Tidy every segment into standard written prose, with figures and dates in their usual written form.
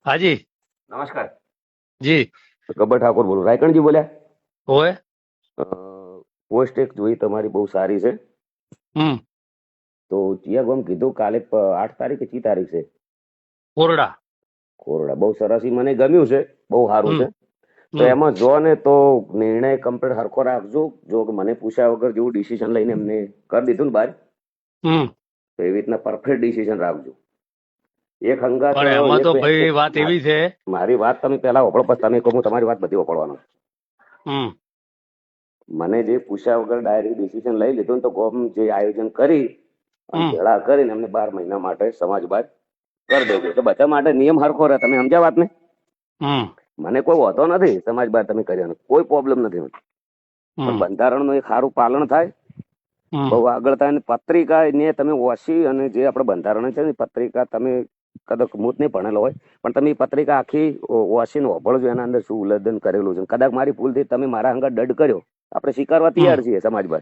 હાજી નમસ્કાર. જી ગબ્બર ઠાકોર બોલું, રાયકણજી બોલ્યા? હોય. અ, પોસ્ટ એક જોઈ તમારી બહુ સારી છે. હમ. તો ચિયા ગોમ કીધું કાલે 8 તારીખ કે ચી તારીખ છે? કોરડા. ખોરડા બહુ સરસ, ઈ મને ગમ્યું છે, બહુ સારું હમ. છે. તો હમ. એમાં જો ને તો નિર્ણય કમ્પ્લીટ હરખો રાખજો. જો કે મને પૂછ્યા વગર જેવું ડિસિઝન લઈને એમને કરી દીધું ને બહાર, હમ. તો એવી રીતના પરફેક્ટ ડિસિઝન રાખજો. એક હંગાત પણ એમાં તો એક ભાઈ વાત મા- એવી છે. મારી વાત તમે પહેલા વપડો, પછી તમે કહો હું તમારી વાત બધી વપડવાનો. હમ. મને જે પૂછ્યા વગર ડાયરેક્ટ ડિસિઝન લઈ લીધું ને, તો ગોમ જે આયોજન કરી અને હમ. ભેળા કરીને એમને 12 મહિના માટે સમાજ બાદ કરી દેજો. એટલે બધા માટે નિયમ હરખો રહે. તમે સમજ્યા વાતને? હમ. મને કોઈ વાંધો નથી સમાજ બાદ તમે કર્યા, કોઈ પ્રોબ્લેમ નથી મને. પણ હમ. બંધારણનું એક સારું પાલન થાય, હમ. બહુ આગળ થાય. અને પત્રિકા ને તમે વાંચી, અને જે આપણે બંધારણ છે ને પત્રિકા તમે કદાચ હું જ નહીં ભણેલો હોય, પણ તમે એ પત્રિકા આખી વાંચીને વાપરજો. એના અંદર શું ઉલ્લંઘન કરેલું છે. કદાચ મારી ભૂલથી તમે મારા અંગત દંડ કર્યો, આપણે સ્વીકારવા તૈયાર છીએ સમાજ બાદ.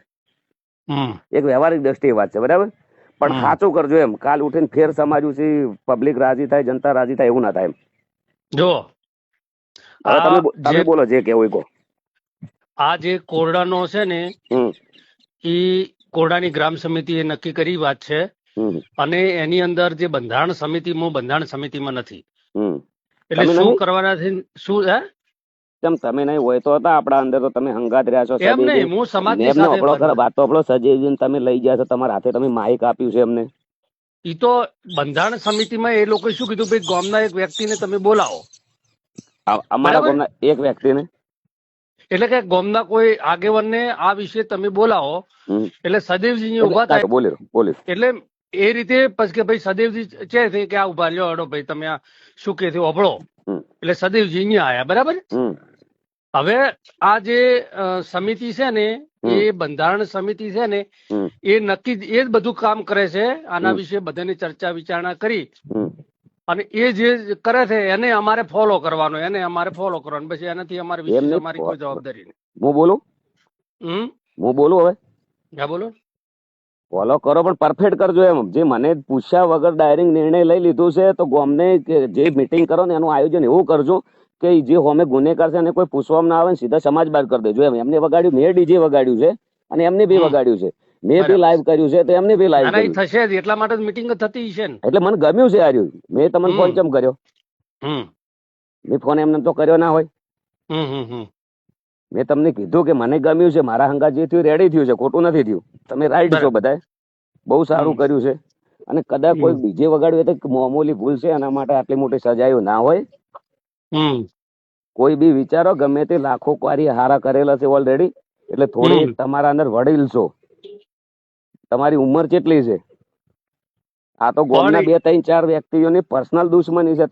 હમ. એક વ્યવહારિક દ્રષ્ટિએ વાત છે, બરાબર? પણ હમ. સાચું કરજો એમ. કાલ ઉઠીને ફેર સમાજ ઉછી પબ્લિક રાજી થાય, જનતા રાજી થાય, એવું ના થાય એમ. જો હવે આ જે તમે બોલો જે કેવું હોય કહો. આ જે કોરડાનો છે ને, હમ એ કોરડાની ગ્રામ સમિતિએ નક્કી કરી વાત છે. હમ અને એની અંદર જે બંધારણ સમિતિમાં, બંધારણ સમિતિમાં નથી. હમ એટલે તમે શું નહીં? કરવાના છે? શું હે? કેમ તમે નહીં હોય તો હતા આપણા અંદર, તો તમે હંગાત રહ્યા છો એમ સજયજી. નહીં, હું સમાજની મેમને સાથે ઓપડો ખરા, બંધ. વાત તો આપણો સજયજી તમે લઈ ગયા છો, તમારા હાથે તમે માઇક આપ્યું છે એમને. એ તો બંધારણ સમિતિમાં એ લોકો શું કીધું, ભાઈ ગામના એક વ્યક્તિને તમે બોલાવો. અમારા બરાબર. ગામના એક વ્યક્તિને. એટલે કે ગામના કોઈ આગેવાનને આ વિશે તમે બોલાવો, હમ એટલે સદેવજી એટલે ઉભા થાય. બોલી બોલી. એટલે એ રીતે પછી કે ભાઈ સદેવજી છે કે આ ઉભા લ્યો, હડો ભાઈ તમે આ શું કે છે ઓભળો. હમ એટલે સદેવજી અહીંયા આયા. બરાબર. હમ હવે આ જે સમિતિ છે ને, એ હમ બંધારણ સમિતિ છે ને, હમ એ નક્કી એ જ બધું કામ કરે છે. આના હમ વિશે બધાની ચર્ચા વિચારણા કરી, હમ અને એ જે કરે છે એને અમારે ફોલો કરવાનો, એને અમારે ફોલો કરવાનો. પછી એનાથી અમારે વિશેષ એમને અમારી કોઈ જવાબદારી નહીં. હું બોલું, હમ. હું બોલું હવે. હા બોલો. ફોલો કરો પણ પરફેક્ટ કરજો એમ. જે મને પૂછ્યા વગર ડાયરેક્ટ નિર્ણય લઈ લીધું છે, તો ગોમને જે મીટિંગ કરો ને એનું આયોજન એવું કરજો કે જે હોમે ગુનેગાર છે એને કોઈ પૂછવામાં ના આવે ને સીધા સમાજ બહાર કરી દેજો એમ. એમને વગાડ્યું, મેં ડીજે વગાડ્યું છે અને એમને બી હમ. વગાડ્યું છે. મેં બી બરાબર. લાઈવ કર્યું છે, તો એમને બી લાઈવ ના ના, એ કર્યું. થશે જ, એટલા માટે મિટિંગ થતી છે ને. એટલે મને ગમ્યું છે આર્યું. મેં તમને ફોન હમ. કેમ કર્યો? હમ. મેં ફોન એમને તો કર્યો ના હોય. હમ. હમ. હમ. મેં તમને કીધું કે મને ગમ્યું છે, મારા હંગા જે થયું રેડી થયું છે, ખોટું નથી થયું. તમે રાઈટ છો બરાબર. બધા, બહુ સારું હમ. કર્યું છે. અને કદાચ કોઈ હમ. ડીજે વગાડ્યું હોય તો મામૂલી ભૂલ છે, એના માટે આટલી મોટી સજાઓ ના હોય. હમ. કોઈ બી વિચારો, ગમે તે લાખો કાર્ય હારા કરેલા છે ઓલરેડી. એટલે થોડી હમ. તમારા અંદર વડીલ છો, તમારી ઉંમર કેટલી છે? આ તો પણ ગામના 2 3 4 વ્યક્તિઓની પર્સનલ દુશ્મની છે.